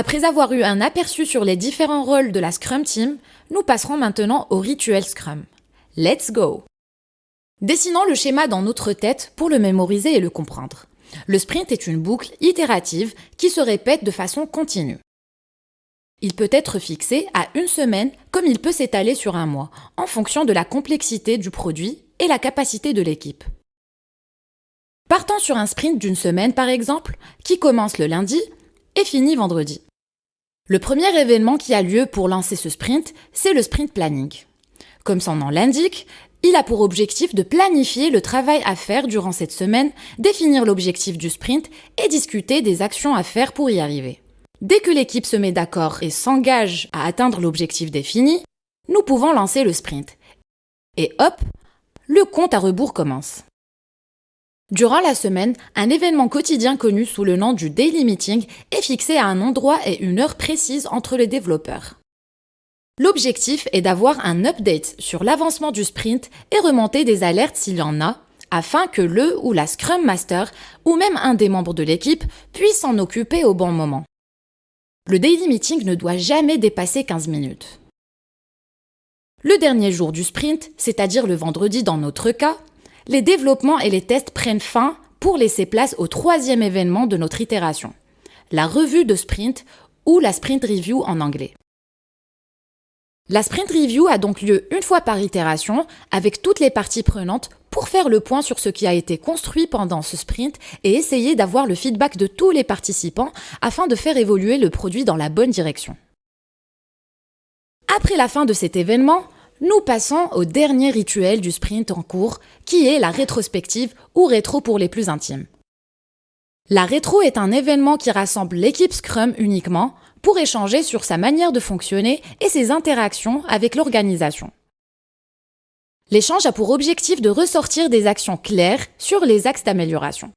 Après avoir eu un aperçu sur les différents rôles de la Scrum Team, nous passerons maintenant au rituel Scrum. Let's go! Dessinons le schéma dans notre tête pour le mémoriser et le comprendre. Le sprint est une boucle itérative qui se répète de façon continue. Il peut être fixé à une semaine comme il peut s'étaler sur un mois, en fonction de la complexité du produit et la capacité de l'équipe. Partons sur un sprint d'une semaine par exemple, qui commence le lundi et finit vendredi. Le premier événement qui a lieu pour lancer ce sprint, c'est le sprint planning. Comme son nom l'indique, il a pour objectif de planifier le travail à faire durant cette semaine, définir l'objectif du sprint et discuter des actions à faire pour y arriver. Dès que l'équipe se met d'accord et s'engage à atteindre l'objectif défini, nous pouvons lancer le sprint. Et hop, le compte à rebours commence. Durant la semaine, un événement quotidien connu sous le nom du Daily Meeting est fixé à un endroit et une heure précise entre les développeurs. L'objectif est d'avoir un update sur l'avancement du sprint et remonter des alertes s'il y en a, afin que le ou la Scrum Master ou même un des membres de l'équipe puisse s'en occuper au bon moment. Le Daily Meeting ne doit jamais dépasser 15 minutes. Le dernier jour du sprint, c'est-à-dire le vendredi dans notre cas, les développements et les tests prennent fin pour laisser place au troisième événement de notre itération, la revue de sprint ou la sprint review en anglais. La sprint review a donc lieu une fois par itération avec toutes les parties prenantes pour faire le point sur ce qui a été construit pendant ce sprint et essayer d'avoir le feedback de tous les participants afin de faire évoluer le produit dans la bonne direction. Après la fin de cet événement, nous passons au dernier rituel du sprint en cours, qui est la rétrospective ou rétro pour les plus intimes. La rétro est un événement qui rassemble l'équipe Scrum uniquement pour échanger sur sa manière de fonctionner et ses interactions avec l'organisation. L'échange a pour objectif de ressortir des actions claires sur les axes d'amélioration.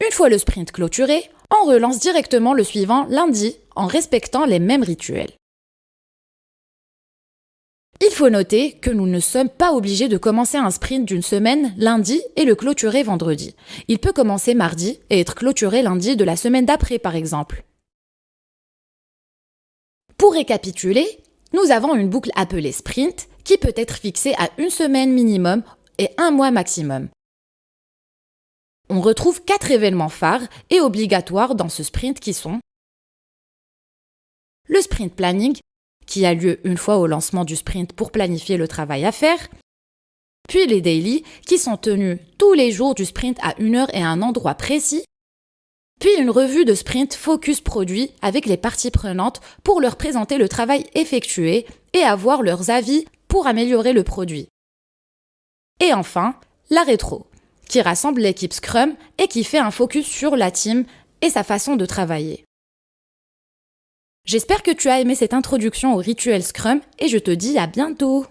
Une fois le sprint clôturé, on relance directement le suivant lundi en respectant les mêmes rituels. Il faut noter que nous ne sommes pas obligés de commencer un sprint d'une semaine lundi et le clôturer vendredi. Il peut commencer mardi et être clôturé lundi de la semaine d'après par exemple. Pour récapituler, nous avons une boucle appelée sprint qui peut être fixée à une semaine minimum et un mois maximum. On retrouve 4 événements phares et obligatoires dans ce sprint qui sont le sprint planning, qui a lieu une fois au lancement du sprint pour planifier le travail à faire, puis les daily, qui sont tenus tous les jours du sprint à une heure et à un endroit précis, puis une revue de sprint focus produit avec les parties prenantes pour leur présenter le travail effectué et avoir leurs avis pour améliorer le produit. Et enfin, la rétro, qui rassemble l'équipe Scrum et qui fait un focus sur la team et sa façon de travailler. J'espère que tu as aimé cette introduction au rituel Scrum et je te dis à bientôt!